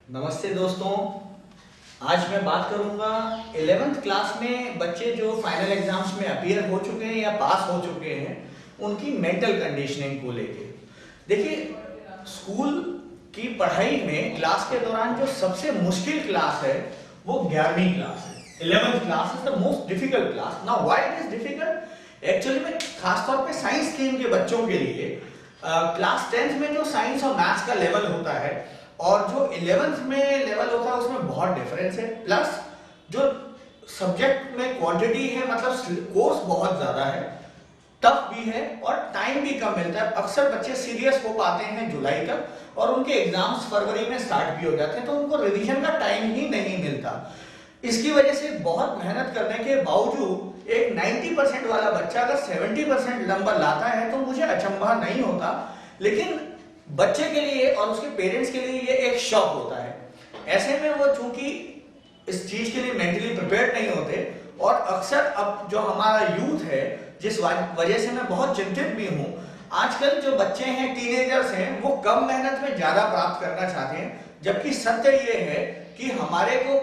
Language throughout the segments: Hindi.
नमस्ते दोस्तों। आज मैं बात करूंगा 11th क्लास में बच्चे जो फाइनल एग्जाम्स में अपीयर हो चुके हैं या पास हो चुके हैं उनकी मेंटल कंडीशनिंग को लेके। देखिए, स्कूल की पढ़ाई में क्लास के दौरान जो सबसे मुश्किल क्लास है वो 11वीं क्लास है। 11th class is the most difficult class. Now why it is difficult? Actually में खासतौर पे साइंस स्ट्रीम के बच्चों के लिए क्लास 10th में जो साइंस और मैथ्स का लेवल होता है और जो 11th में लेवल होता है उसमें बहुत डिफरेंस है। प्लस जो सब्जेक्ट में क्वांटिटी है, मतलब कोर्स बहुत ज्यादा है, टफ भी है और टाइम भी कम मिलता है। अक्सर बच्चे सीरियस हो पाते हैं जुलाई तक और उनके एग्जाम्स फरवरी में स्टार्ट भी हो जाते हैं, तो उनको रिवीजन का टाइम ही नहीं मिलता। इसकी वजह से बहुत मेहनत करने के बावजूद एक 90% वाला बच्चा अगर 70% नंबर लाता है तो मुझे अचंभा नहीं होता, लेकिन बच्चे के लिए और उसके पेरेंट्स के लिए ये एक शॉक होता है। ऐसे में वो चूंकि इस चीज के लिए मेंटली प्रिपेयर्ड नहीं होते और अक्सर अब जो हमारा यूथ है, जिस वजह से मैं बहुत चिंतित भी हूं, आजकल जो बच्चे हैं, टीनेजर्स हैं, वो कम मेहनत में ज्यादा प्राप्त करना चाहते हैं, जबकि सत्य ये है कि हमारे को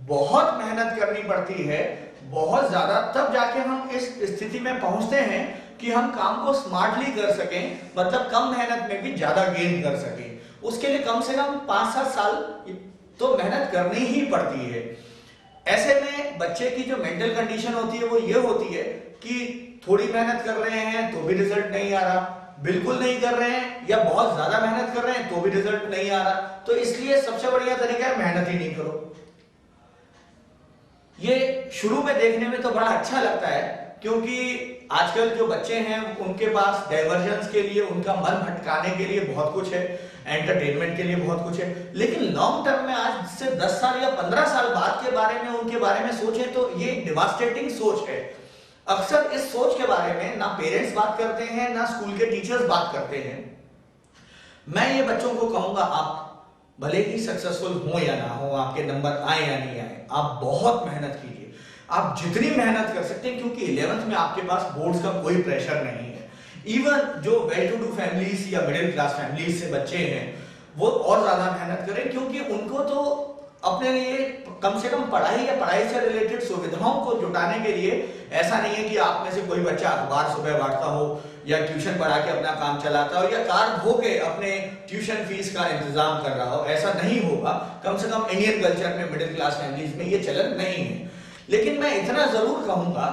बहुत मेहनत करनी पड़ती है, बहुत ज्यादा, तब जाके हम इस स्थिति में पहुंचते हैं कि हम काम को स्मार्टली कर सकें, मतलब कम मेहनत में भी ज्यादा गेन कर सकें। उसके लिए कम से कम 5-7 साल तो मेहनत करनी ही पड़ती है। ऐसे में बच्चे की जो मेंटल कंडीशन होती है वो ये होती है कि थोड़ी मेहनत कर रहे हैं तो भी रिजल्ट नहीं आ रहा, बिल्कुल नहीं कर रहे हैं या बहुत ज्यादा मेहनत कर रहे हैं तो भी रिजल्ट नहीं आ रहा। तो इसलिए सबसे बढ़िया तरीका है मेहनत ही नहीं करो। ये शुरू में देखने में तो बड़ा अच्छा लगता है क्योंकि आजकल जो बच्चे हैं उनके पास डाइवर्जन्स के लिए, उनका मन भटकाने के लिए बहुत कुछ है, एंटरटेनमेंट के लिए बहुत कुछ है, लेकिन लॉन्ग टर्म में आज से 10 साल या 15 साल बाद के बारे में, उनके बारे में सोचें तो ये डिवास्टेटिंग सोच है। अक्सर इस सोच के बारे में ना पेरेंट्स बात करते हैं, ना स्कूल के टीचर्स बात करते हैं। मैं ये बच्चों को कहूंगा, आप भले ही सक्सेसफुल हो या ना हो, आपके नंबर आए या नहीं आए, आप बहुत मेहनत कीजिए। आप जितनी मेहनत कर सकते हैं, क्योंकि 11th में आपके पास बोर्ड्स का कोई प्रेशर नहीं है। इवन जो वेल टू डू फैमिलीज या मिडिल क्लास फैमिलीज से बच्चे हैं वो और ज्यादा मेहनत करें, क्योंकि उनको तो अपने लिए कम से कम पढ़ाई या पढ़ाई से रिलेटेड सुविधाओं को जुटाने के लिए, ऐसा नहीं है कि आप में से कोई बच्चा अखबार सुबह बांटता हो या ट्यूशन पढ़ा के अपना काम चलाता हो या कार धो के अपने ट्यूशन फीस का इंतजाम कर रहा हो, ऐसा नहीं होगा। कम से कम इंडियन कल्चर में मिडिल क्लास फैमिलीज में ये चलन नहीं है। लेकिन मैं इतना जरूर कहूंगा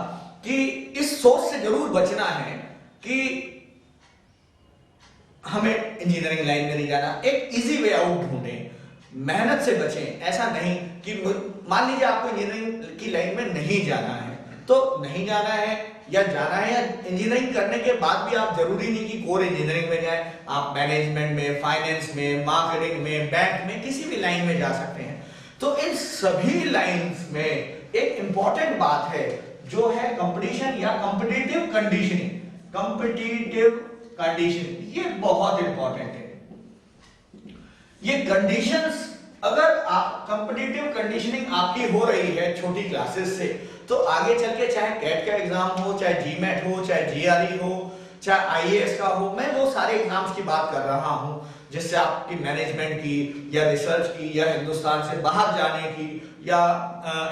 कि इस सोच से जरूर बचना है कि हमें इंजीनियरिंग लाइन में नहीं जाना, एक इजी वे आउट ढूंढें, मेहनत से बचें। ऐसा नहीं कि मान लीजिए आपको इंजीनियरिंग की लाइन में नहीं जाना है तो नहीं जाना है, या जाना है, या इंजीनियरिंग करने के बाद भी आप जरूरी नहीं कि कोर इंजीनियरिंग में जाएं, आप मैनेजमेंट में, फाइनेंस में, मार्केटिंग में, बैंक में, किसी भी लाइन में जा सकते हैं। तो इन सभी लाइंस में एक इंपॉर्टेंट बात है जो है कंपटीशन या कॉम्पिटिटिव कंडीशनिंग। कॉम्पिटिटिव कंडीशनिंग ये बहुत इंपॉर्टेंट है। ये कंडीशंस, अगर आप कॉम्पिटिटिव कंडीशनिंग आपकी हो रही है छोटी क्लासेस से, तो आगे चल के चाहे कैट का एग्जाम हो, चाहे जीमैट हो, चाहे जीआरई हो, चाहे आईएएस का हो, मैं वो सारे एग्जाम्स की बात कर रहा हूं जिससे आपकी मैनेजमेंट की या रिसर्च की या हिंदुस्तान से बाहर जाने की या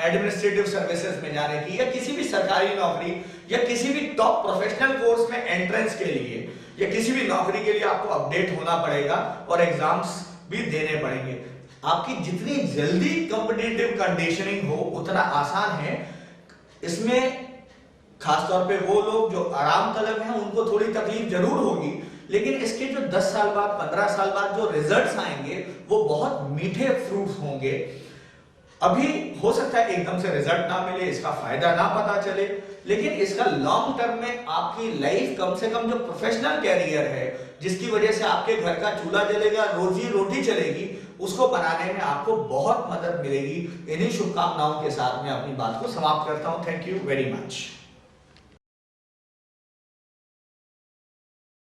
एडमिनिस्ट्रेटिव सर्विसेज में जाने की या किसी भी सरकारी नौकरी या किसी भी टॉप प्रोफेशनल कोर्स में एंट्रेंस के लिए या किसी भी नौकरी के लिए आपको अपडेट होना पड़ेगा और एग्जाम्स भी देने पड़ेंगे। आपकी जितनी जल्दी कॉम्पिटिटिव कंडीशनिंग हो उतना आसान है। इसमें खासतौर पे वो लोग जो आराम तलब हैं उनको थोड़ी तकलीफ जरूर होगी, लेकिन इसके जो 10 साल बाद, 15 साल बाद जो रिजल्ट्स आएंगे वो बहुत मीठे फ्रूट्स होंगे। अभी हो सकता है एकदम से रिजल्ट ना मिले, इसका फायदा ना पता चले, लेकिन इसका लॉन्ग टर्म में आपकी लाइफ, कम से कम जो प्रोफेशनल कैरियर है जिसकी वजह से आपके घर का चूल्हा जलेगा, रोजी रोटी चलेगी, उसको बनाने में आपको बहुत मदद मिलेगी। इन्हीं शुभकामनाओं के साथ मैं अपनी बात को समाप्त करता हूं। Thank you very much.